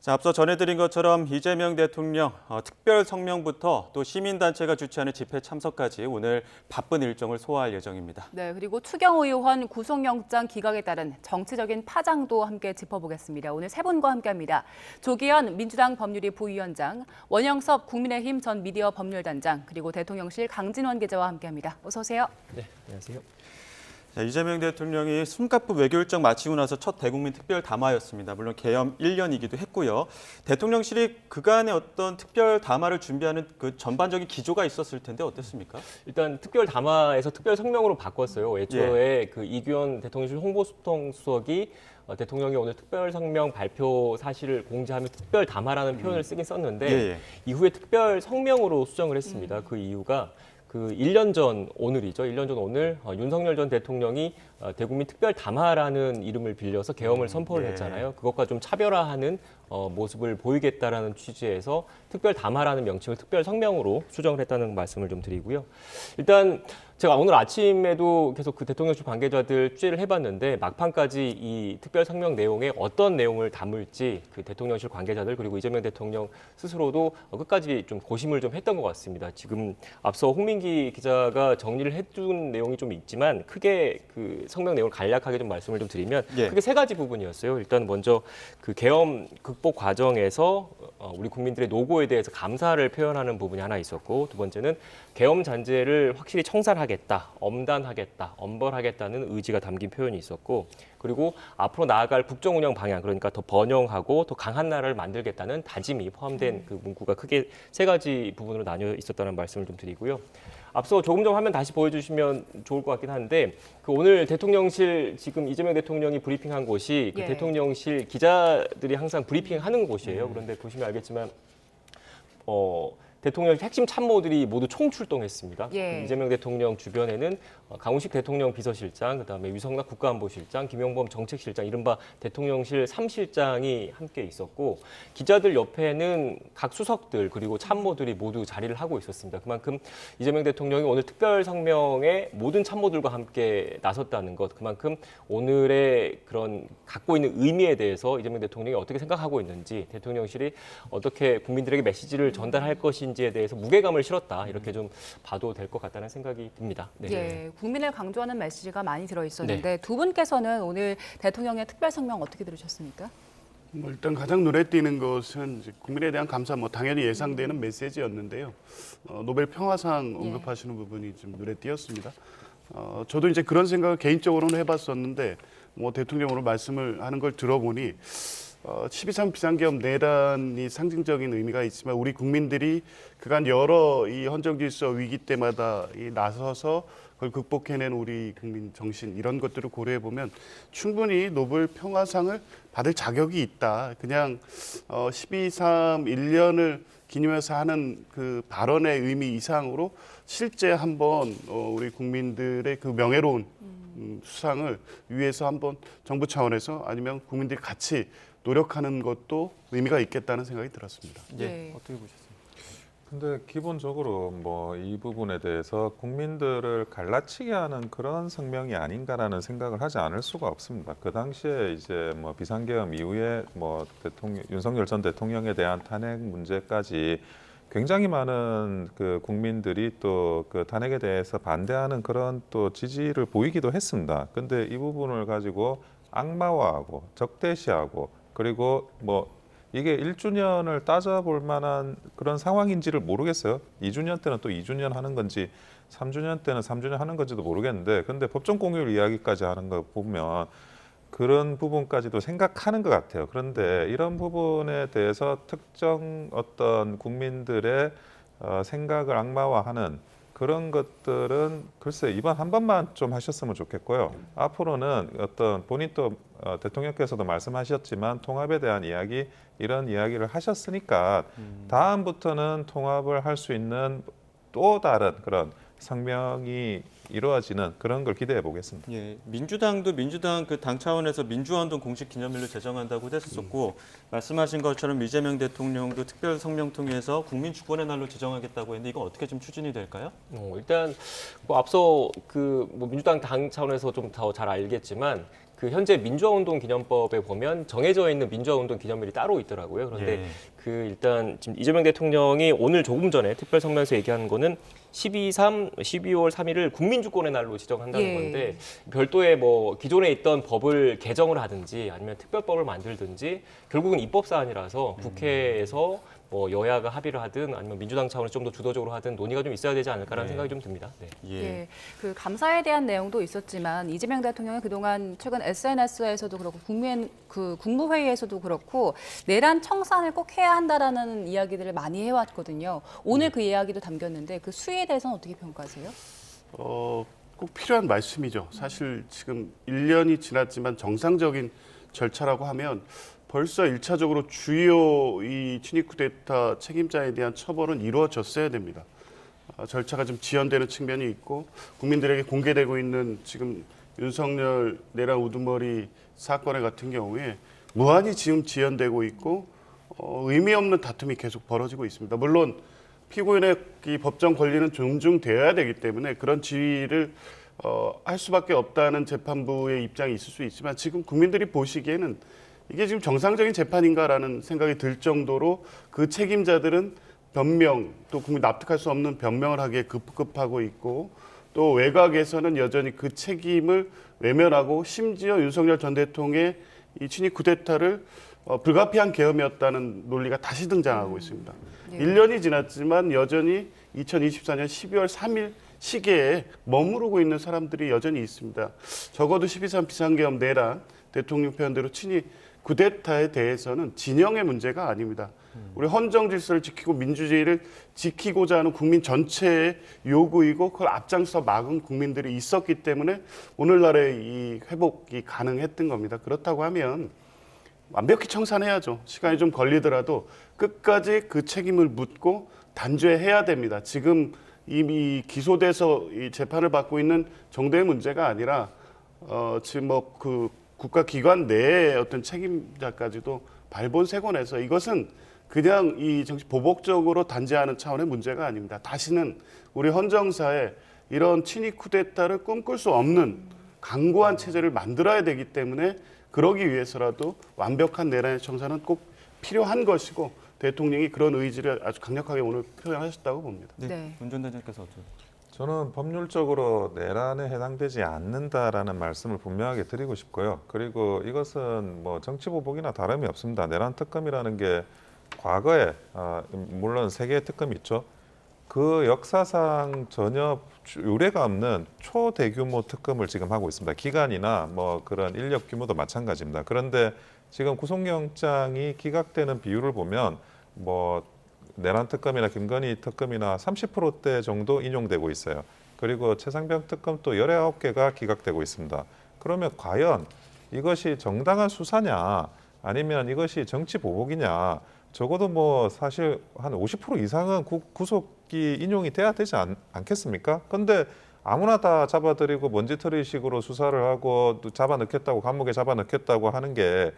자, 앞서 전해드린 것처럼 이재명 대통령 특별 성명부터 또 시민단체가 주최하는 집회 참석까지 오늘 바쁜 일정을 소화할 예정입니다. 네, 그리고 추경호 의원 구속영장 기각에 따른 정치적인 파장도 함께 짚어보겠습니다. 오늘 세 분과 함께합니다. 조기현 민주당 법률위 부위원장, 원영섭 국민의힘 전 미디어 법률단장, 그리고 대통령실 강진원 기자와 함께합니다. 어서 오세요. 네, 안녕하세요. 자, 이재명 대통령이 숨가쁜 외교 일정 마치고 나서 첫 대국민 특별 담화였습니다. 물론 개엄 1년이기도 했고요. 대통령실이 그간의 어떤 특별 담화를 준비하는 그 전반적인 기조가 있었을 텐데 어땠습니까? 일단 특별 담화에서 특별 성명으로 바꿨어요. 애초에 그 이규현 대통령실 홍보수석이 대통령이 오늘 특별 성명 발표 사실을 공지하며 특별 담화라는 표현을 쓰긴 썼는데 이후에 특별 성명으로 수정을 했습니다. 그 이유가 그 1년 전 오늘이죠. 1년 전 오늘 윤석열 전 대통령이 대국민 특별 담화라는 이름을 빌려서 계엄을 선포를 했잖아요. 그것과 좀 차별화하는 모습을 보이겠다라는 취지에서 특별 담화라는 명칭을 특별 성명으로 수정을 했다는 말씀을 좀 드리고요. 일단 제가 오늘 아침에도 계속 그 대통령실 관계자들 취재를 해봤는데 막판까지 이 특별 성명 내용에 어떤 내용을 담을지 그 대통령실 관계자들 그리고 이재명 대통령 스스로도 끝까지 좀 고심을 좀 했던 것 같습니다. 지금 앞서 홍민기 기자가 정리를 해준 내용이 좀 있지만 크게 그 성명 내용을 간략하게 좀 말씀을 좀 드리면 크게 세 가지 부분이었어요. 일단 먼저 그 계엄 극복 과정에서 우리 국민들의 노고에 대해서 감사를 표현하는 부분이 하나 있었고 두 번째는 계엄 잔재를 확실히 청산하겠다, 엄단하겠다, 엄벌하겠다는 의지가 담긴 표현이 있었고 그리고 앞으로 나아갈 국정 운영 방향 그러니까 더 번영하고 더 강한 나라를 만들겠다는 다짐이 포함된 그 문구가 크게 세 가지 부분으로 나뉘어 있었다는 말씀을 좀 드리고요. 앞서 조금 전 화면 다시 보여주시면 좋을 것 같긴 한데 그 오늘 대통령실 지금 이재명 대통령이 브리핑한 곳이 그 대통령실 기자들이 항상 브리핑하는 곳이에요. 그런데 보시면 알겠지만 대통령 핵심 참모들이 모두 총출동했습니다. 이재명 대통령 주변에는 강훈식 대통령 비서실장, 그다음에 유성락 국가안보실장, 김용범 정책실장, 이른바 대통령실 3실장이 함께 있었고 기자들 옆에는 각 수석들 그리고 참모들이 모두 자리를 하고 있었습니다. 그만큼 이재명 대통령이 오늘 특별 성명에 모든 참모들과 함께 나섰다는 것, 그만큼 오늘의 그런 갖고 있는 의미에 대해서 이재명 대통령이 어떻게 생각하고 있는지, 대통령실이 어떻게 국민들에게 메시지를 전달할 것인지에 대해서 무게감을 실었다, 이렇게 좀 봐도 될 것 같다는 생각이 듭니다. 네. 예, 국민을 강조하는 메시지가 많이 들어있었는데 두 분께서는 오늘 대통령의 특별 성명 어떻게 들으셨습니까? 일단 가장 눈에 띄는 것은 이제 국민에 대한 감사, 당연히 예상되는 메시지였는데요. 노벨 평화상 언급하시는 부분이 좀 눈에 띄었습니다. 저도 이제 그런 생각을 개인적으로는 해봤었는데, 대통령으로 말씀을 하는 걸 들어보니 12.3 비상계엄 내란이 상징적인 의미가 있지만 우리 국민들이 그간 여러 이 헌정질서 위기 때마다 나서서 그걸 극복해낸 우리 국민 정신, 이런 것들을 고려해 보면 충분히 노벨 평화상을 받을 자격이 있다. 그냥 12.3 1년을 기념해서 하는 그 발언의 의미 이상으로 실제 한번 우리 국민들의 그 명예로운 수상을 위해서 한번 정부 차원에서 아니면 국민들이 같이 노력하는 것도 의미가 있겠다는 생각이 들었습니다. 어떻게 보셨습니까? 근데 기본적으로 이 부분에 대해서 국민들을 갈라치게 하는 그런 성명이 아닌가라는 생각을 하지 않을 수가 없습니다. 그 당시에 이제 비상계엄 이후에 윤석열 전 대통령에 대한 탄핵 문제까지 굉장히 많은 그 국민들이 또 그 탄핵에 대해서 반대하는 그런 또 지지를 보이기도 했습니다. 근데 이 부분을 가지고 악마화하고 적대시하고 그리고 이게 1주년을 따져볼 만한 그런 상황인지를 모르겠어요. 2주년 때는 또 2주년 하는 건지 3주년 때는 3주년 하는 건지도 모르겠는데 근데 법정 공휴일 이야기까지 하는 거 보면 그런 부분까지도 생각하는 것 같아요. 그런데 이런 부분에 대해서 특정 어떤 국민들의 생각을 악마화하는 그런 것들은 글쎄 이번 한 번만 좀 하셨으면 좋겠고요. 앞으로는 어떤 본인 또 대통령께서도 말씀하셨지만 통합에 대한 이야기, 이런 이야기를 하셨으니까 다음부터는 통합을 할 수 있는 또 다른 그런 성명이 이루어지는 그런 걸 기대해 보겠습니다. 민주당도 민주당 그 당 차원에서 민주화운동 공식 기념일로 제정한다고 했었고 말씀하신 것처럼 이재명 대통령도 특별 성명 통해서 국민 주권의 날로 제정하겠다고 했는데 이건 어떻게 좀 추진이 될까요? 일단 앞서 민주당 당 차원에서 좀 더 잘 알겠지만 그 현재 민주화운동 기념법에 보면 정해져 있는 민주화운동 기념일이 따로 있더라고요. 그런데 예. 그 일단 지금 이재명 대통령이 오늘 조금 전에 특별 성명에서 얘기한 거는 12월 3일을 국민주권의 날로 지정한다는 예. 건데 별도의 뭐 기존에 있던 법을 개정을 하든지 아니면 특별법을 만들든지 결국은 입법 사안이라서 국회에서 뭐 여야가 합의를 하든 아니면 민주당 차원에서 좀 더 주도적으로 하든 논의가 좀 있어야 되지 않을까라는 네. 생각이 좀 듭니다. 네. 예. 예, 그 감사에 대한 내용도 있었지만 이재명 대통령이 그동안 최근 SNS에서도 그렇고 국무회의에서도 그렇고 내란 청산을 꼭 해야 한다라는 이야기들을 많이 해왔거든요. 오늘 그 이야기도 담겼는데 그 수위에 대해서는 어떻게 평가하세요? 꼭 필요한 말씀이죠. 사실 지금 1년이 지났지만 정상적인 절차라고 하면 벌써 1차적으로 주요 이 친위 쿠데타 책임자에 대한 처벌은 이루어졌어야 됩니다. 절차가 좀 지연되는 측면이 있고 국민들에게 공개되고 있는 지금 윤석열 내란 우두머리 사건에 같은 경우에 무한히 지금 지연되고 있고 의미 없는 다툼이 계속 벌어지고 있습니다. 물론 피고인의 이 법정 권리는 존중되어야 되기 때문에 그런 지위를 할 수밖에 없다는 재판부의 입장이 있을 수 있지만 지금 국민들이 보시기에는 이게 지금 정상적인 재판인가라는 생각이 들 정도로 그 책임자들은 변명, 또 국민 납득할 수 없는 변명을 하기에 급급하고 있고 또 외곽에서는 여전히 그 책임을 외면하고 심지어 윤석열 전 대통령의 이 친위 쿠데타를 불가피한 계엄이었다는 논리가 다시 등장하고 있습니다. 네. 1년이 지났지만 여전히 2024년 12월 3일 시계에 머무르고 있는 사람들이 여전히 있습니다. 적어도 12.3 비상계엄 내란, 대통령 표현대로 친위 쿠데타에 대해서는 진영의 문제가 아닙니다. 우리 헌정 질서를 지키고 민주주의를 지키고자 하는 국민 전체의 요구이고 그걸 앞장서 막은 국민들이 있었기 때문에 오늘날의 이 회복이 가능했던 겁니다. 그렇다고 하면 완벽히 청산해야죠. 시간이 좀 걸리더라도 끝까지 그 책임을 묻고 단죄해야 됩니다. 지금 이미 기소돼서 이 재판을 받고 있는 정도의 문제가 아니라 지금 뭐 그 국가기관 내의 어떤 책임자까지도 발본색원해서 이것은 그냥 이 정치 보복적으로 단죄하는 차원의 문제가 아닙니다. 다시는 우리 헌정사에 이런 친위 쿠데타를 꿈꿀 수 없는 강고한 체제를 만들어야 되기 때문에 그러기 위해서라도 완벽한 내란의 청산은 꼭 필요한 것이고 대통령이 그런 의지를 아주 강력하게 오늘 표현하셨다고 봅니다. 네. 문 전 대장께서 어떻게? 저는 법률적으로 내란에 해당되지 않는다라는 말씀을 분명하게 드리고 싶고요. 그리고 이것은 뭐 정치보복이나 다름이 없습니다. 내란 특검이라는 게 과거에 물론 세계의 특검이 있죠. 그 역사상 전혀 유례가 없는 초대규모 특검을 지금 하고 있습니다. 기간이나 뭐 그런 인력 규모도 마찬가지입니다. 그런데 지금 구속영장이 기각되는 비율을 보면 뭐 내란 특검이나 김건희 특검이나 30%대 정도 인용되고 있어요. 그리고 최상병 특검도 19개가 기각되고 있습니다. 그러면 과연 이것이 정당한 수사냐 아니면 이것이 정치 보복이냐 적어도 뭐 사실 한 50% 이상은 구속이 인용이 돼야 되지 않겠습니까? 근데 아무나 다 잡아들이고 먼지털이식으로 수사를 하고 또 잡아넣겠다고 감옥에 잡아넣겠다고 하는 게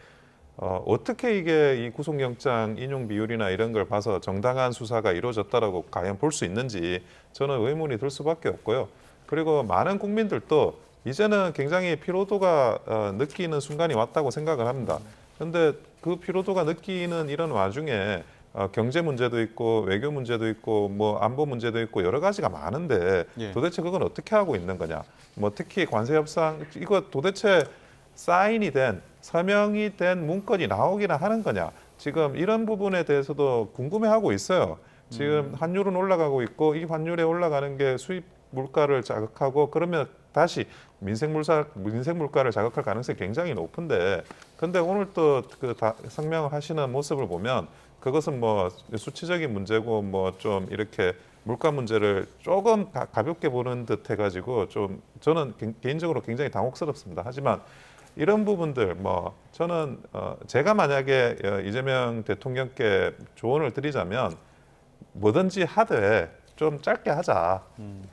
어떻게 이게 이 구속영장 인용 비율이나 이런 걸 봐서 정당한 수사가 이루어졌다라고 과연 볼 수 있는지 저는 의문이 들 수밖에 없고요. 그리고 많은 국민들도 이제는 굉장히 피로도가 느끼는 순간이 왔다고 생각을 합니다. 그런데 그 피로도가 느끼는 이런 와중에 경제 문제도 있고 외교 문제도 있고 뭐 안보 문제도 있고 여러 가지가 많은데 예. 도대체 그건 어떻게 하고 있는 거냐? 뭐 특히 관세 협상 이거 도대체 사인이 된 서명이 된 문건이 나오기나 하는 거냐? 지금 이런 부분에 대해서도 궁금해하고 있어요. 지금 환율은 올라가고 있고 이 환율에 올라가는 게 수입 물가를 자극하고 그러면 다시 민생 물가를 자극할 가능성이 굉장히 높은데 근데 오늘 또 그 성명을 하시는 모습을 보면 그것은 뭐 수치적인 문제고 뭐 좀 이렇게 물가 문제를 조금 가볍게 보는 듯 해가지고 좀 저는 개인적으로 굉장히 당혹스럽습니다. 하지만 이런 부분들 뭐 저는 제가 만약에 이재명 대통령께 조언을 드리자면 뭐든지 하되 좀 짧게 하자.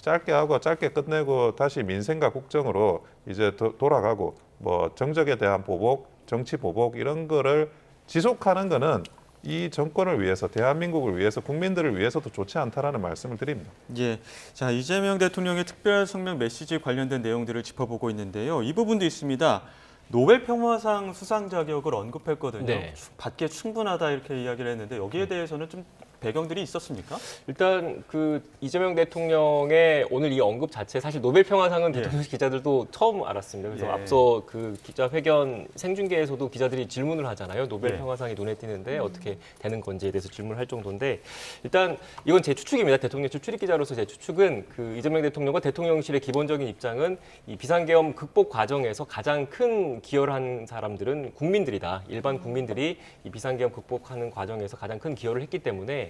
짧게 하고 짧게 끝내고 다시 민생과 국정으로 이제 돌아가고 뭐 정적에 대한 보복, 정치 보복 이런 거를 지속하는 거는 이 정권을 위해서 대한민국을 위해서 국민들을 위해서도 좋지 않다라는 말씀을 드립니다. 예, 자 이재명 대통령의 특별 성명 메시지 관련된 내용들을 짚어보고 있는데요. 이 부분도 있습니다. 노벨 평화상 수상 자격을 언급했거든요. 네. 받기에 충분하다 이렇게 이야기를 했는데 여기에 대해서는 좀 배경들이 있었습니까? 일단 그 이재명 대통령의 오늘 이 언급 자체 사실 노벨 평화상은 예. 대통령실 기자들도 처음 알았습니다. 그래서 예. 앞서 그 기자회견 생중계에서도 기자들이 질문을 하잖아요. 노벨 예. 평화상이 눈에 띄는데 어떻게 되는 건지에 대해서 질문을 할 정도인데 일단 이건 제 추측입니다. 대통령실 출입 기자로서 제 추측은 그 이재명 대통령과 대통령실의 기본적인 입장은 이 비상계엄 극복 과정에서 가장 큰 기여를 한 사람들은 국민들이다. 일반 국민들이 이 비상계엄 극복하는 과정에서 가장 큰 기여를 했기 때문에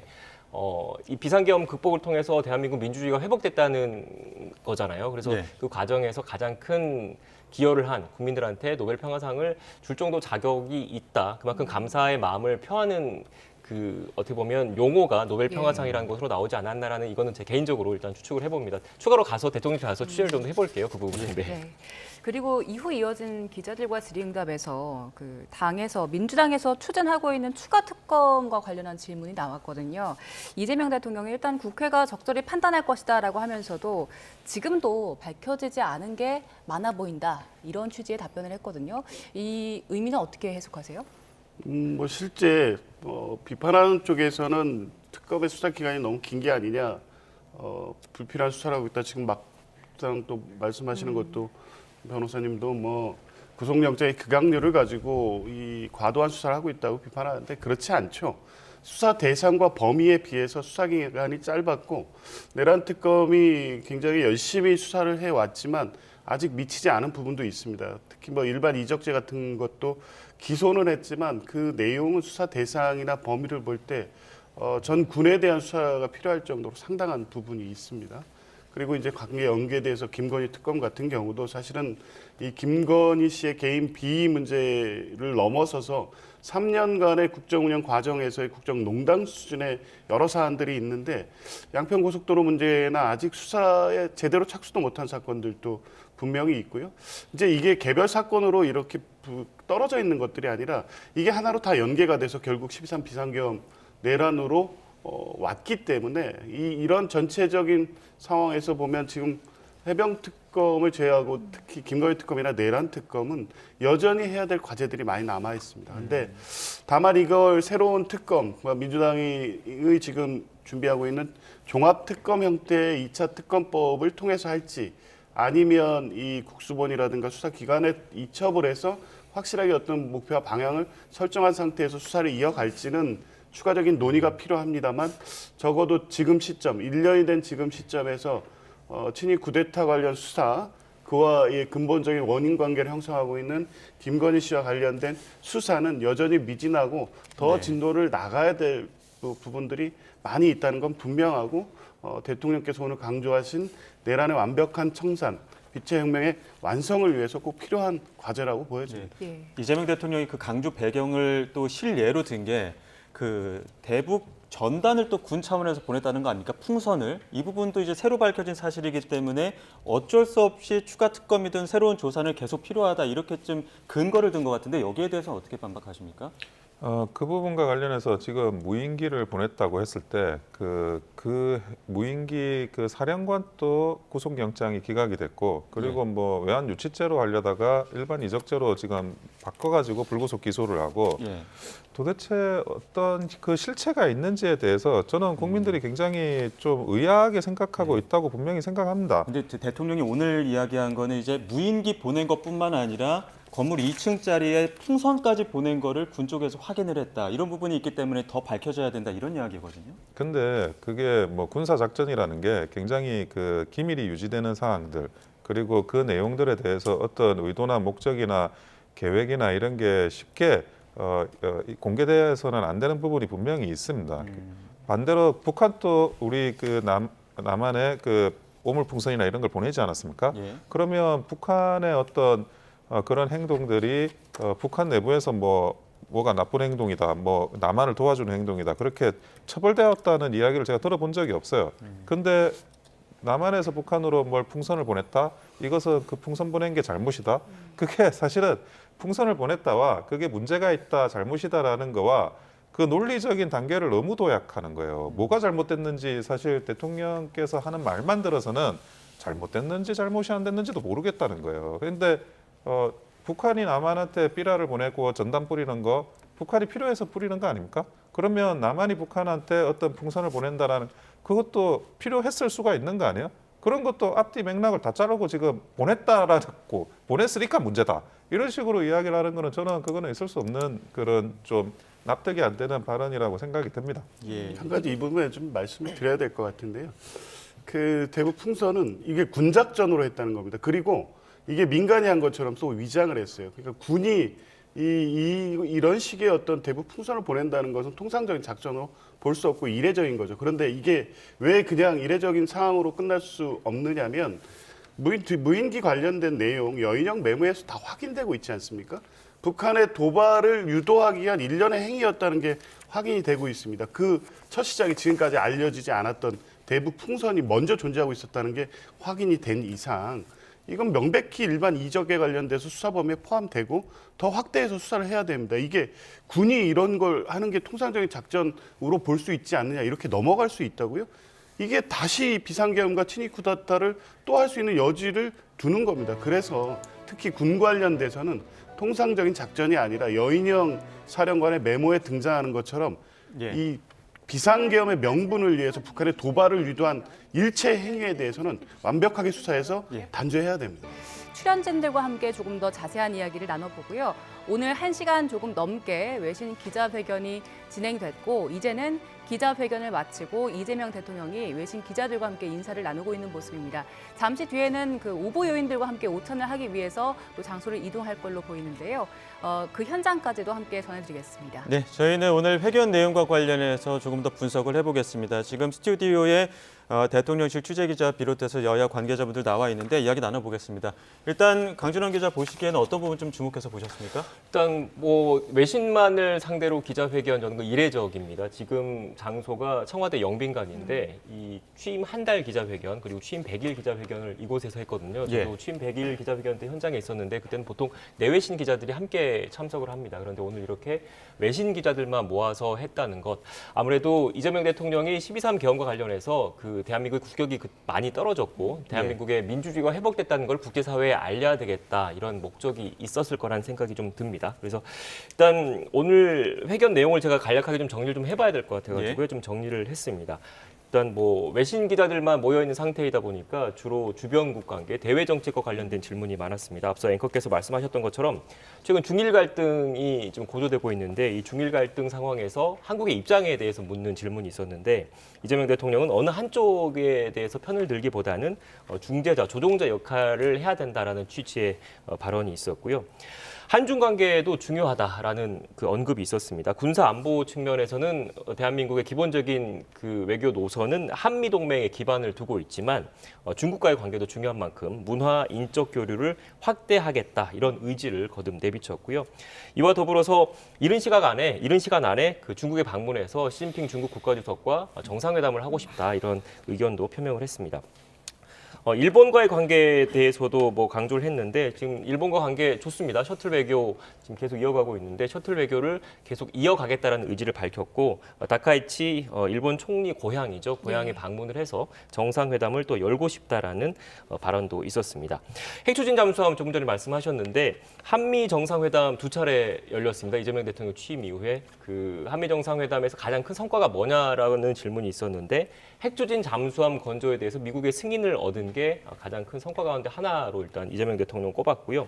이 비상계엄 극복을 통해서 대한민국 민주주의가 회복됐다는 거잖아요. 그래서 네. 그 과정에서 가장 큰 기여를 한 국민들한테 노벨 평화상을 줄 정도 자격이 있다. 그만큼 감사의 마음을 표하는 그 어떻게 보면 용어가 노벨 평화상이라는 것으로 나오지 않았나라는 이거는 제 개인적으로 일단 추측을 해봅니다. 추가로 가서 대통령실 가서 취재를 좀 해볼게요. 그 부분은. 네. 네. 그리고 이후 이어진 기자들과 질의응답에서 그 당에서 민주당에서 추진하고 있는 추가 특검과 관련한 질문이 나왔거든요. 이재명 대통령이 일단 국회가 적절히 판단할 것이다라고 하면서도 지금도 밝혀지지 않은 게 많아 보인다 이런 취지의 답변을 했거든요. 이 의미는 어떻게 해석하세요? 뭐 실제 비판하는 쪽에서는 특검의 수사 기간이 너무 긴 게 아니냐, 불필요한 수사를 하고 있다. 지금 막상 또 말씀하시는 것도 변호사님도 뭐 구속영장의 극악률을 가지고 이 과도한 수사를 하고 있다고 비판하는데 그렇지 않죠. 수사 대상과 범위에 비해서 수사 기간이 짧았고 내란 특검이 굉장히 열심히 수사를 해왔지만 아직 미치지 않은 부분도 있습니다. 특히 뭐 일반 이적죄 같은 것도 기소는 했지만 그 내용은 수사 대상이나 범위를 볼 때 전 군에 대한 수사가 필요할 정도로 상당한 부분이 있습니다. 그리고 이제 관계 연계돼서 김건희 특검 같은 경우도 사실은 이 김건희 씨의 개인 비위 문제를 넘어서서 3년간의 국정운영 과정에서의 국정농단 수준의 여러 사안들이 있는데 양평고속도로 문제나 아직 수사에 제대로 착수도 못한 사건들도 분명히 있고요. 이제 이게 개별 사건으로 이렇게 떨어져 있는 것들이 아니라 이게 하나로 다 연계가 돼서 결국 12.3 비상계엄 내란으로 왔기 때문에 이런 전체적인 상황에서 보면 지금 해병 특검을 제외하고 특히 김건희 특검이나 내란 특검은 여전히 해야 될 과제들이 많이 남아 있습니다. 근데 다만 이걸 새로운 특검, 민주당이 지금 준비하고 있는 종합 특검 형태의 2차 특검법을 통해서 할지 아니면 이 국수본이라든가 수사기관에 이첩을 해서 확실하게 어떤 목표와 방향을 설정한 상태에서 수사를 이어갈지는 추가적인 논의가 필요합니다만 적어도 지금 시점, 1년이 된 지금 시점에서 친일 쿠데타 관련 수사, 그와의 근본적인 원인 관계를 형성하고 있는 김건희 씨와 관련된 수사는 여전히 미진하고 더 진도를 나가야 될 부분들이 많이 있다는 건 분명하고 대통령께서 오늘 강조하신 내란의 완벽한 청산, 빛의 혁명의 완성을 위해서 꼭 필요한 과제라고 보여집니다. 예. 이재명 대통령이 그 강조 배경을 또 실예로 든 게 그 대북 전단을 또 군 차원에서 보냈다는 거 아닙니까? 풍선을. 이 부분도 이제 새로 밝혀진 사실이기 때문에 어쩔 수 없이 추가 특검이든 새로운 조사는 계속 필요하다 이렇게 좀 근거를 든 것 같은데 여기에 대해서는 어떻게 반박하십니까? 그 부분과 관련해서 지금 무인기를 보냈다고 했을 때 그 무인기 그 사령관도 구속영장이 기각이 됐고 그리고 뭐 외환 유치죄로 하려다가 일반 이적죄로 지금 바꿔가지고 불구속 기소를 하고 예. 도대체 어떤 그 실체가 있는지에 대해서 저는 국민들이 굉장히 좀 의아하게 생각하고 있다고 분명히 생각합니다. 근데 대통령이 오늘 이야기한 거는 이제 무인기 보낸 것뿐만 아니라 건물 2층짜리에 풍선까지 보낸 거를 군 쪽에서 확인을 했다. 이런 부분이 있기 때문에 더 밝혀져야 된다. 이런 이야기거든요. 근데 그게 뭐 군사 작전이라는 게 굉장히 그 기밀이 유지되는 사항들 그리고 그 내용들에 대해서 어떤 의도나 목적이나 계획이나 이런 게 쉽게 공개돼서는 안 되는 부분이 분명히 있습니다. 반대로 북한도 우리 그 남한에 그 오물풍선이나 이런 걸 보내지 않았습니까? 예. 그러면 북한의 어떤 그런 행동들이 북한 내부에서 뭐가 나쁜 행동이다, 뭐 남한을 도와주는 행동이다 그렇게 처벌되었다는 이야기를 제가 들어본 적이 없어요. 근데 남한에서 북한으로 뭘 풍선을 보냈다? 이것은 그 풍선 보낸 게 잘못이다? 그게 사실은 풍선을 보냈다와 그게 문제가 있다, 잘못이다라는 거와 그 논리적인 단계를 너무 도약하는 거예요. 뭐가 잘못됐는지 사실 대통령께서 하는 말만 들어서는 잘못됐는지 잘못이 안 됐는지도 모르겠다는 거예요. 그런데 북한이 남한한테 삐라를 보내고 전단 뿌리는 거 북한이 필요해서 뿌리는 거 아닙니까? 그러면 남한이 북한한테 어떤 풍선을 보낸다라는 그것도 필요했을 수가 있는 거 아니에요? 그런 것도 앞뒤 맥락을 다 자르고 지금 보냈다라고 보냈으니까 문제다. 이런 식으로 이야기를 하는 거는 저는 그거는 있을 수 없는 그런 좀 납득이 안 되는 발언이라고 생각이 듭니다. 예. 한 가지 이 부분에 좀 말씀을 드려야 될 것 같은데요. 그 대북 풍선은 이게 군작전으로 했다는 겁니다. 그리고 이게 민간이 한 것처럼 또 위장을 했어요. 그러니까 군이 이런 식의 어떤 대북 풍선을 보낸다는 것은 통상적인 작전으로 볼 수 없고 이례적인 거죠. 그런데 이게 왜 그냥 이례적인 상황으로 끝날 수 없느냐면 무인기 관련된 내용 여인형 메모에서 다 확인되고 있지 않습니까? 북한의 도발을 유도하기 위한 일련의 행위였다는 게 확인이 되고 있습니다. 그 첫 시작이 지금까지 알려지지 않았던 대북 풍선이 먼저 존재하고 있었다는 게 확인이 된 이상 이건 명백히 일반 이적에 관련돼서 수사 범위에 포함되고 더 확대해서 수사를 해야 됩니다. 이게 군이 이런 걸 하는 게 통상적인 작전으로 볼 수 있지 않느냐 이렇게 넘어갈 수 있다고요? 이게 다시 비상계엄과 친위 쿠데타를 또 할 수 있는 여지를 두는 겁니다. 그래서 특히 군 관련돼서는 통상적인 작전이 아니라 여인형 사령관의 메모에 등장하는 것처럼 예. 이 비상계엄의 명분을 위해서 북한의 도발을 유도한 일체 행위에 대해서는 완벽하게 수사해서 단죄해야 됩니다. 출연진들과 함께 조금 더 자세한 이야기를 나눠보고요. 오늘 1시간 조금 넘게 외신 기자회견이 진행됐고 이제는 기자회견을 마치고 이재명 대통령이 외신 기자들과 함께 인사를 나누고 있는 모습입니다. 잠시 뒤에는 그 오보 요인들과 함께 오찬을 하기 위해서 또 장소를 이동할 걸로 보이는데요. 그 현장까지도 함께 전해드리겠습니다. 네, 저희는 오늘 회견 내용과 관련해서 조금 더 분석을 해보겠습니다. 지금 스튜디오에 대통령실 취재기자 비롯해서 여야 관계자분들 나와 있는데 이야기 나눠보겠습니다. 일단 강준원 기자 보시기에는 어떤 부분 좀 주목해서 보셨습니까? 일단 뭐 외신만을 상대로 기자회견 저는 거 이례적입니다. 지금 장소가 청와대 영빈관인데 이 취임 한 달 기자회견 그리고 취임 100일 기자회견을 이곳에서 했거든요. 저도 예. 취임 100일 기자회견 때 현장에 있었는데 그때는 보통 내외신 기자들이 함께 참석을 합니다. 그런데 오늘 이렇게 외신 기자들만 모아서 했다는 것. 아무래도 이재명 대통령이 12.3 계엄과 관련해서 그 대한민국의 국격이 많이 떨어졌고 대한민국의 민주주의가 회복됐다는 걸 국제사회에 알려야 되겠다 이런 목적이 있었을 거라는 생각이 좀 듭니다. 그래서 일단 오늘 회견 내용을 제가 간략하게 좀 정리를 좀 해봐야 될 것 같아가지고요. 좀 정리를 했습니다. 일단 뭐 외신 기자들만 모여 있는 상태이다 보니까 주로 주변국 관계, 대외 정책과 관련된 질문이 많았습니다. 앞서 앵커께서 말씀하셨던 것처럼 최근 중일 갈등이 좀 고조되고 있는데 이 중일 갈등 상황에서 한국의 입장에 대해서 묻는 질문이 있었는데 이재명 대통령은 어느 한쪽에 대해서 편을 들기보다는 중재자, 조종자 역할을 해야 된다라는 취지의 발언이 있었고요. 한중 관계도 중요하다라는 그 언급이 있었습니다. 군사 안보 측면에서는 대한민국의 기본적인 그 외교 노선은 한미 동맹에 기반을 두고 있지만 중국과의 관계도 중요한 만큼 문화, 인적 교류를 확대하겠다 이런 의지를 거듭 내비쳤고요. 이와 더불어서 이른 시간 안에 그 중국에 방문해서 시진핑 중국 국가주석과 정상회담을 하고 싶다 이런 의견도 표명을 했습니다. 일본과의 관계에 대해서도 뭐 강조를 했는데 지금 일본과 관계 좋습니다. 셔틀 외교 지금 계속 이어가고 있는데 셔틀 외교를 계속 이어가겠다라는 의지를 밝혔고 다카이치 일본 총리 고향이죠. 고향에 방문을 해서 정상회담을 또 열고 싶다라는 발언도 있었습니다. 핵추진 잠수함 조금 전에 말씀하셨는데 한미 정상회담 두 차례 열렸습니다. 이재명 대통령 취임 이후에 그 한미 정상회담에서 가장 큰 성과가 뭐냐라는 질문이 있었는데 핵추진 잠수함 건조에 대해서 미국의 승인을 얻은 게 가장 큰 성과 가운데 하나로 일단 이재명 대통령 꼽았고요.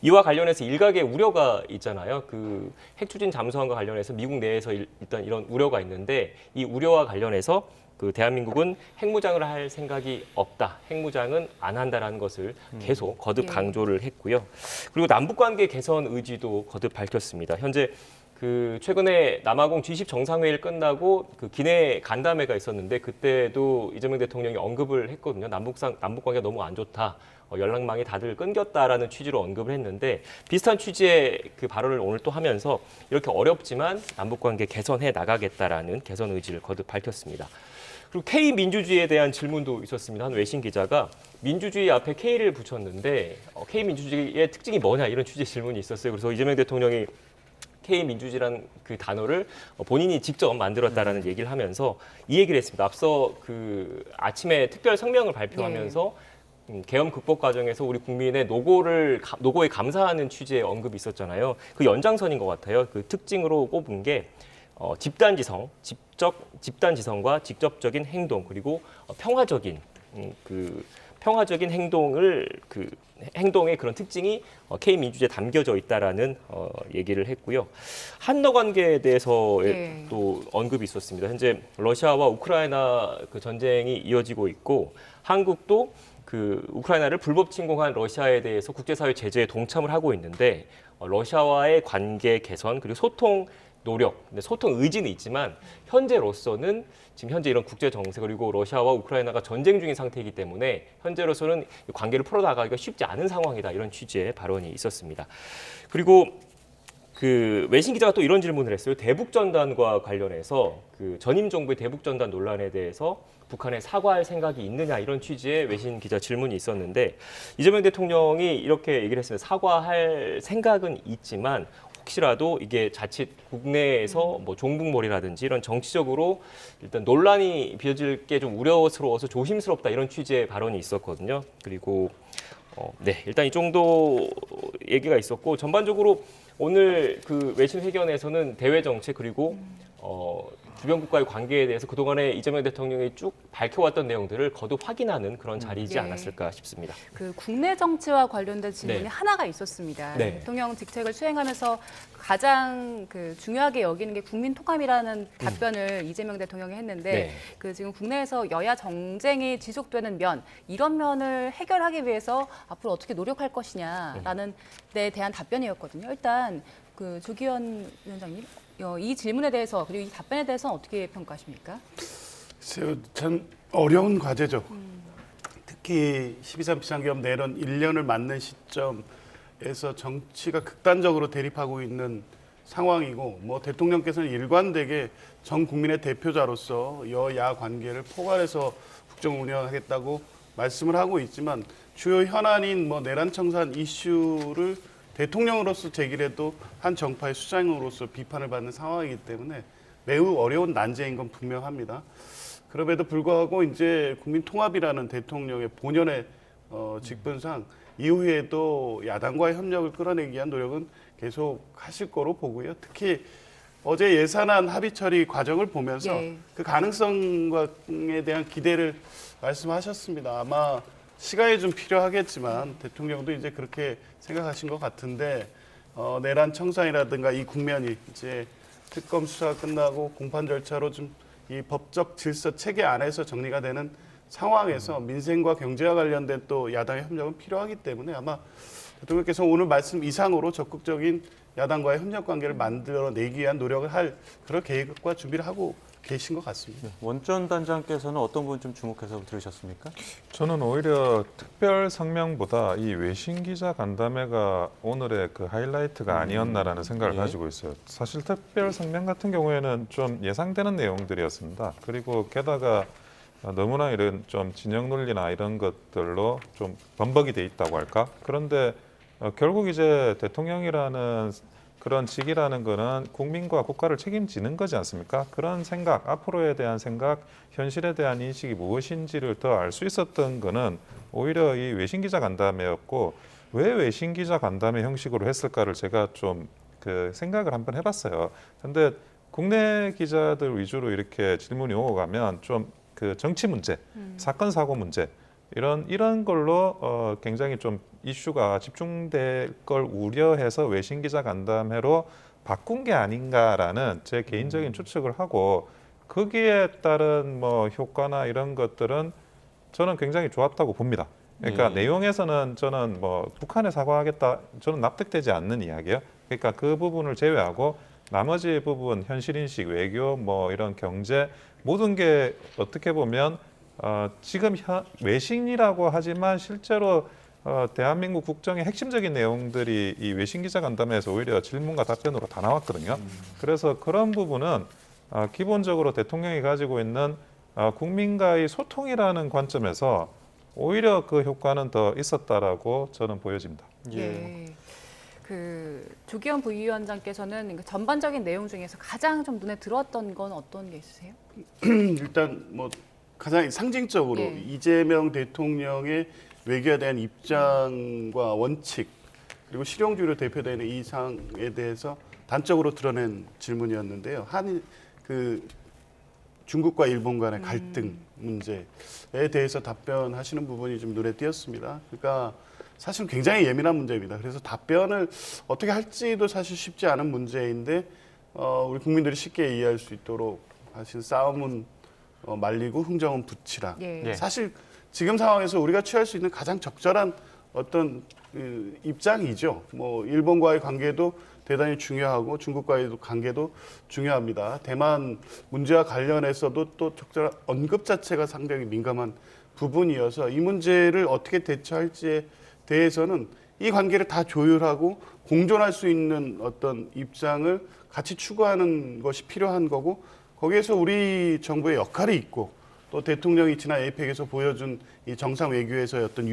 이와 관련해서 일각의 우려가 있잖아요. 그 핵추진 잠수함과 관련해서 미국 내에서 일단 이런 우려가 있는데 이 우려와 관련해서 그 대한민국은 핵무장을 할 생각이 없다. 핵무장은 안 한다라는 것을 계속 거듭 강조를 했고요. 그리고 남북관계 개선 의지도 거듭 밝혔습니다. 현재 그 최근에 남아공 G20 정상회의를 끝나고 그 기내 간담회가 있었는데 그때도 이재명 대통령이 언급을 했거든요. 남북 관계가 너무 안 좋다. 연락망이 다들 끊겼다라는 취지로 언급을 했는데 비슷한 취지의 그 발언을 오늘 또 하면서 이렇게 어렵지만 남북 관계 개선해 나가겠다라는 개선 의지를 거듭 밝혔습니다. 그리고 K 민주주의에 대한 질문도 있었습니다. 한 외신 기자가 민주주의 앞에 K를 붙였는데 K 민주주의의 특징이 뭐냐 이런 취지의 질문이 있었어요. 그래서 이재명 대통령이 K민주주의라는 그 단어를 본인이 직접 만들었다라는 얘기를 하면서 이 얘기를 했습니다. 앞서 그 아침에 특별 성명을 발표하면서 계엄 극복 과정에서 우리 국민의 노고에 감사하는 취지의 언급이 있었잖아요. 그 연장선인 것 같아요. 그 특징으로 꼽은 게 집단지성과 직접적인 행동 그리고 평화적인 평화적인 행동의 그런 특징이 K민주주의에 담겨져 있다라는 얘기를 했고요. 한러 관계에 대해서 네. 또 언급이 있었습니다. 현재 러시아와 우크라이나 그 전쟁이 이어지고 있고 한국도 그 우크라이나를 불법 침공한 러시아에 대해서 국제사회 제재에 동참을 하고 있는데 러시아와의 관계 개선 그리고 소통 노력, 근데 소통 의지는 있지만 현재로서는 지금 현재 이런 국제 정세 그리고 러시아와 우크라이나가 전쟁 중인 상태이기 때문에 현재로서는 관계를 풀어나가기가 쉽지 않은 상황이다 이런 취지의 발언이 있었습니다. 그리고 그 외신 기자가 또 이런 질문을 했어요. 대북 전단과 관련해서 그 전임 정부의 대북 전단 논란에 대해서 북한에 사과할 생각이 있느냐 이런 취지의 외신 기자 질문이 있었는데 이재명 대통령이 이렇게 얘기를 했습니다. 사과할 생각은 있지만 혹시라도 이게 자칫 국내에서 뭐 종북몰이라든지 이런 정치적으로 일단 논란이 빚어질 게 좀 우려스러워서 조심스럽다 이런 취지의 발언이 있었거든요. 그리고 네, 일단 이 정도 얘기가 있었고 전반적으로 오늘 그 외신 회견에서는 대외 정책 그리고 주변 국가의 관계에 대해서 그동안에 이재명 대통령이 쭉 밝혀왔던 내용들을 거듭 확인하는 그런 자리이지 네. 않았을까 싶습니다. 그 국내 정치와 관련된 질문이 네. 하나가 있었습니다. 네. 대통령 직책을 수행하면서 가장 그 중요하게 여기는 게 국민 통합이라는 답변을 이재명 대통령이 했는데 네. 그 지금 국내에서 여야 정쟁이 지속되는 면 이런 면을 해결하기 위해서 앞으로 어떻게 노력할 것이냐라는 데 대한 답변이었거든요. 일단 그 조기현 위원장님 이 질문에 대해서 그리고 이 답변에 대해서는 어떻게 평가하십니까? 글쎄요, 참 어려운 과제죠. 특히 12.3 비상계엄 내란 1년을 맞는 시점에서 정치가 극단적으로 대립하고 있는 상황이고 뭐 대통령께서는 일관되게 전 국민의 대표자로서 여야 관계를 포괄해서 국정 운영하겠다고 말씀을 하고 있지만 주요 현안인 뭐 내란 청산 이슈를 대통령으로서 제기해도 한 정파의 수장으로서 비판을 받는 상황이기 때문에 매우 어려운 난제인 건 분명합니다. 그럼에도 불구하고 이제 국민 통합이라는 대통령의 본연의 직분상 이후에도 야당과의 협력을 끌어내기 위한 노력은 계속 하실 거로 보고요. 특히 어제 예산안 합의 처리 과정을 보면서 예. 그 가능성에 대한 기대를 말씀하셨습니다. 아마 시간이 좀 필요하겠지만 대통령도 이제 그렇게 생각하신 것 같은데 내란 청산이라든가 이 국면이 이제 특검 수사가 끝나고 공판 절차로 좀 이 법적 질서 체계 안에서 정리가 되는 상황에서 민생과 경제와 관련된 또 야당의 협력은 필요하기 때문에 아마 대통령께서 오늘 말씀 이상으로 적극적인 야당과의 협력 관계를 만들어내기 위한 노력을 할 그런 계획과 준비를 하고 계신 것 같습니다. 원전 단장께서는 어떤 부분 좀 주목해서 들으셨습니까? 저는 오히려 특별 성명보다 이 외신 기자 간담회가 오늘의 그 하이라이트가 아니었나라는 생각을 예. 가지고 있어요. 사실 특별 성명 같은 경우에는 좀 예상되는 내용들이었습니다. 그리고 게다가 너무나 이런 좀 진영 논리나 이런 것들로 좀 범벅이 돼 있다고 할까? 그런데 결국 이제 대통령이라는 그런 직이라는 거는 국민과 국가를 책임지는 거지 않습니까? 그런 생각, 앞으로에 대한 생각, 현실에 대한 인식이 무엇인지를 더 알 수 있었던 거는 오히려 이 외신기자 간담회였고 왜 외신기자 간담회 형식으로 했을까를 제가 좀 그 생각을 한번 해봤어요. 근데 국내 기자들 위주로 이렇게 질문이 오고 가면 좀 그 정치 문제, 사건 사고 문제 이런 걸로 굉장히 좀 이슈가 집중될 걸 우려해서 외신 기자 간담회로 바꾼 게 아닌가라는 제 개인적인 추측을 하고 거기에 따른 뭐 효과나 이런 것들은 저는 굉장히 좋았다고 봅니다. 그러니까 내용에서는 저는 뭐 북한에 사과하겠다 저는 납득되지 않는 이야기예요. 그러니까 그 부분을 제외하고 나머지 부분 현실인식, 외교, 뭐 이런 경제 모든 게 어떻게 보면 지금 외신이라고 하지만 실제로 대한민국 국정의 핵심적인 내용들이 이 외신 기자 간담회에서 오히려 질문과 답변으로 다 나왔거든요. 그래서 그런 부분은 기본적으로 대통령이 가지고 있는 국민과의 소통이라는 관점에서 오히려 그 효과는 더 있었다라고 저는 보여집니다. 예. 그 조기현 부위원장께서는 그 전반적인 내용 중에서 가장 좀 눈에 들어왔던 건 어떤 게 있으세요? 일단 뭐 가장 상징적으로 예. 이재명 대통령의 외교에 대한 입장과 원칙 그리고 실용주의로 대표되는 이 사항에 대해서 단적으로 드러낸 질문이었는데요. 중국과 일본 간의 갈등 문제에 대해서 답변하시는 부분이 좀 눈에 띄었습니다. 그러니까 사실 굉장히 예민한 문제입니다. 그래서 답변을 어떻게 할지도 사실 쉽지 않은 문제인데 우리 국민들이 쉽게 이해할 수 있도록 사실 싸움은 말리고 흥정은 붙이라. 예. 사실 지금 상황에서 우리가 취할 수 있는 가장 적절한 어떤 입장이죠. 뭐 일본과의 관계도 대단히 중요하고 중국과의 관계도 중요합니다. 대만 문제와 관련해서도 또 적절한 언급 자체가 상당히 민감한 부분이어서 이 문제를 어떻게 대처할지에 대해서는 이 관계를 다 조율하고 공존할 수 있는 어떤 입장을 같이 추구하는 것이 필요한 거고 거기에서 우리 정부의 역할이 있고 또 대통령이 지난 에이펙에서 보여준 이 정상 외교에서의 어떤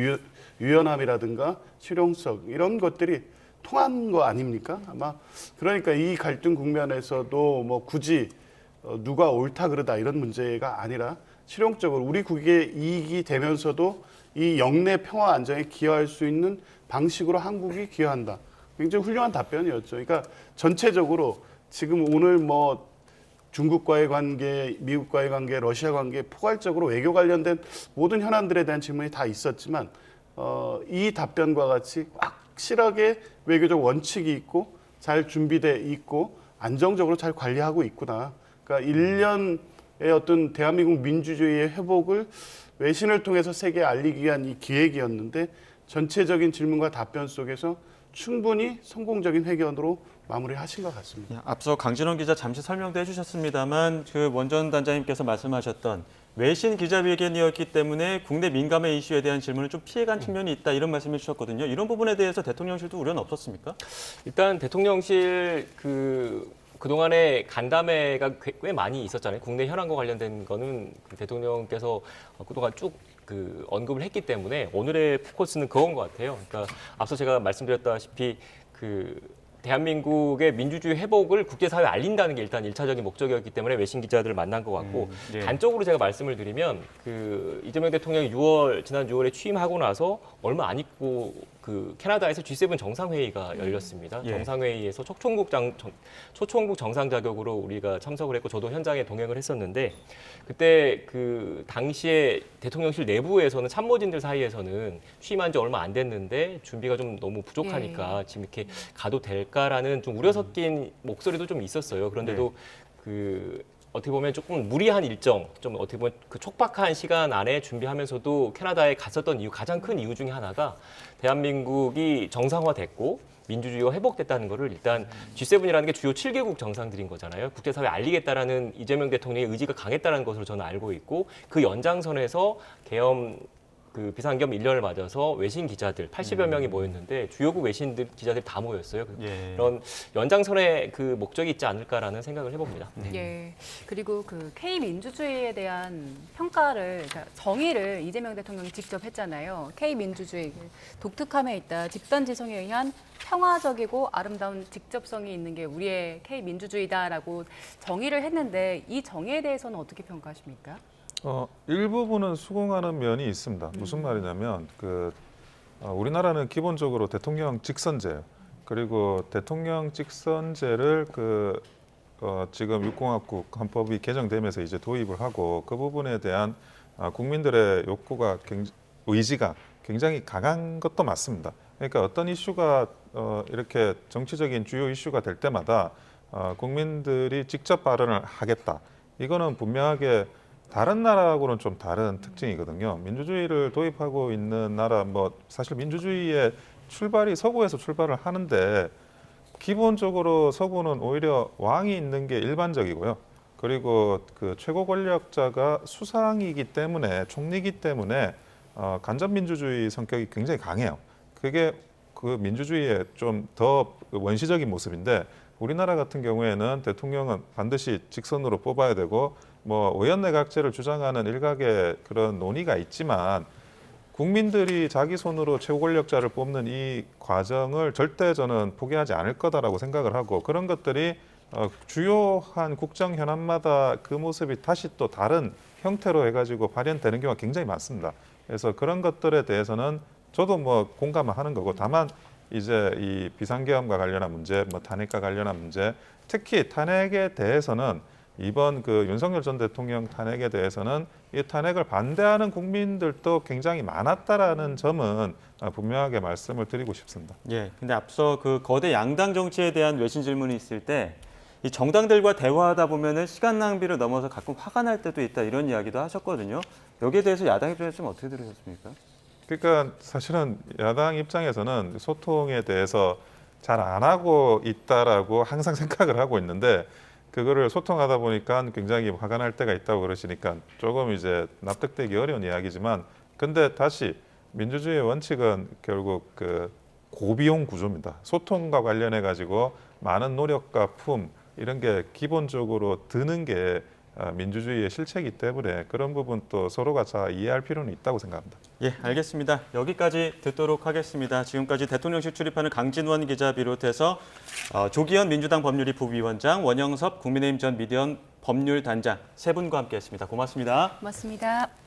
유연함이라든가 실용성 이런 것들이 통한 거 아닙니까? 아마 그러니까 이 갈등 국면에서도 뭐 굳이 누가 옳다 그르다 이런 문제가 아니라 실용적으로 우리 국익에 이익이 되면서도 이 영내 평화 안정에 기여할 수 있는 방식으로 한국이 기여한다. 굉장히 훌륭한 답변이었죠. 그러니까 전체적으로 지금 오늘 뭐 중국과의 관계, 미국과의 관계, 러시아 관계 포괄적으로 외교 관련된 모든 현안들에 대한 질문이 다 있었지만 이 답변과 같이 확실하게 외교적 원칙이 있고 잘 준비돼 있고 안정적으로 잘 관리하고 있구나. 그러니까 1년의 어떤 대한민국 민주주의의 회복을 외신을 통해서 세계에 알리기 위한 이 기획이었는데 전체적인 질문과 답변 속에서 충분히 성공적인 회견으로 마무리하신 것 같습니다. 앞서 강진원 기자 잠시 설명도 해주셨습니다만 그 원전 단장님께서 말씀하셨던 외신 기자회견이었기 때문에 국내 민감한 이슈에 대한 질문을 좀 피해간 측면이 있다 이런 말씀해 주셨거든요. 이런 부분에 대해서 대통령실도 우려는 없었습니까? 일단 대통령실 그동안에 간담회가 꽤 많이 있었잖아요. 국내 현안과 관련된 거는 대통령께서 그동안 쭉 언급을 했기 때문에 오늘의 포커스는 그건 것 같아요. 그러니까 앞서 제가 말씀드렸다시피 대한민국의 민주주의 회복을 국제사회에 알린다는 게 일단 1차적인 목적이었기 때문에 외신 기자들을 만난 것 같고 예. 단적으로 제가 말씀을 드리면 이재명 대통령이 지난 6월에 취임하고 나서 얼마 안 있고 캐나다에서 G7 정상회의가 열렸습니다. 예. 정상회의에서 초청국 정상 자격으로 우리가 참석을 했고 저도 현장에 동행을 했었는데 그때 당시에 대통령실 내부에서는 참모진들 사이에서는 취임한 지 얼마 안 됐는데 준비가 좀 너무 부족하니까 지금 이렇게 가도 될까라는 좀 우려 섞인 목소리도 좀 있었어요. 그런데도 어떻게 보면 조금 무리한 일정, 좀 어떻게 보면 촉박한 시간 안에 준비하면서도 캐나다에 갔었던 가장 큰 이유 중에 하나가 대한민국이 정상화됐고 민주주의가 회복됐다는 거를 일단 G7이라는 게 주요 7개국 정상들인 거잖아요. 국제사회에 알리겠다라는 이재명 대통령의 의지가 강했다는 것으로 저는 알고 있고 그 연장선에서 계엄 비상겸 1년을 맞아서 외신 기자들 80여 명이 모였는데 주요국 외신 기자들이 다 모였어요. 예. 그런 연장선에 목적이 있지 않을까라는 생각을 해봅니다. 예. 그리고 K 민주주의에 대한 평가를, 그러니까 정의를 이재명 대통령이 직접 했잖아요. K 민주주의 독특함에 있다. 집단 지성에 의한 평화적이고 아름다운 직접성이 있는 게 우리의 K 민주주의다라고 정의를 했는데 이 정의에 대해서는 어떻게 평가하십니까? 일부분은 수긍하는 면이 있습니다. 무슨 말이냐면 우리나라는 기본적으로 대통령 직선제예요. 그리고 대통령 직선제를 지금 6공화국 헌법이 개정되면서 이제 도입을 하고 그 부분에 대한 국민들의 의지가 굉장히 강한 것도 맞습니다. 그러니까 어떤 이슈가 이렇게 정치적인 주요 이슈가 될 때마다 국민들이 직접 발언을 하겠다. 이거는 분명하게 다른 나라하고는 좀 다른 특징이거든요. 민주주의를 도입하고 있는 나라, 사실 민주주의의 출발이 서구에서 출발을 하는데 기본적으로 서구는 오히려 왕이 있는 게 일반적이고요. 그리고 최고 권력자가 수상이기 때문에 총리이기 때문에 간접 민주주의 성격이 굉장히 강해요. 그게 민주주의의 좀 더 원시적인 모습인데 우리나라 같은 경우에는 대통령은 반드시 직선으로 뽑아야 되고 의원내각제를 주장하는 일각의 그런 논의가 있지만 국민들이 자기 손으로 최고 권력자를 뽑는 이 과정을 절대 저는 포기하지 않을 거다라고 생각을 하고 그런 것들이 주요한 국정 현안마다 그 모습이 다시 또 다른 형태로 해가지고 발현되는 경우가 굉장히 많습니다. 그래서 그런 것들에 대해서는 저도 뭐 공감을 하는 거고 다만 이제 이 비상계엄과 관련한 문제, 뭐 탄핵과 관련한 문제, 특히 탄핵에 대해서는 이번 그 윤석열 전 대통령 탄핵에 대해서는 이 탄핵을 반대하는 국민들도 굉장히 많았다라는 점은 분명하게 말씀을 드리고 싶습니다. 예. 근데 앞서 그 거대 양당 정치에 대한 외신 질문이 있을 때 이 정당들과 대화하다 보면은 시간 낭비를 넘어서 가끔 화가 날 때도 있다 이런 이야기도 하셨거든요. 여기에 대해서 야당 입장에서 좀 어떻게 들으셨습니까? 그러니까 사실은 야당 입장에서는 소통에 대해서 잘 안 하고 있다라고 항상 생각을 하고 있는데 그거를 소통하다 보니까 굉장히 화가 날 때가 있다고 그러시니까 조금 이제 납득되기 어려운 이야기지만 근데 다시 민주주의의 원칙은 결국 그 고비용 구조입니다. 소통과 관련해 가지고 많은 노력과 품 이런 게 기본적으로 드는 게 민주주의의 실체이기 때문에 그런 부분 또 서로가 잘 이해할 필요는 있다고 생각합니다. 예, 알겠습니다. 여기까지 듣도록 하겠습니다. 지금까지 대통령실 출입하는 강진원 기자 비롯해서 조기현 민주당 법률위 부위원장, 원영섭 국민의힘 전 미디어 법률단장 세 분과 함께했습니다. 고맙습니다. 고맙습니다.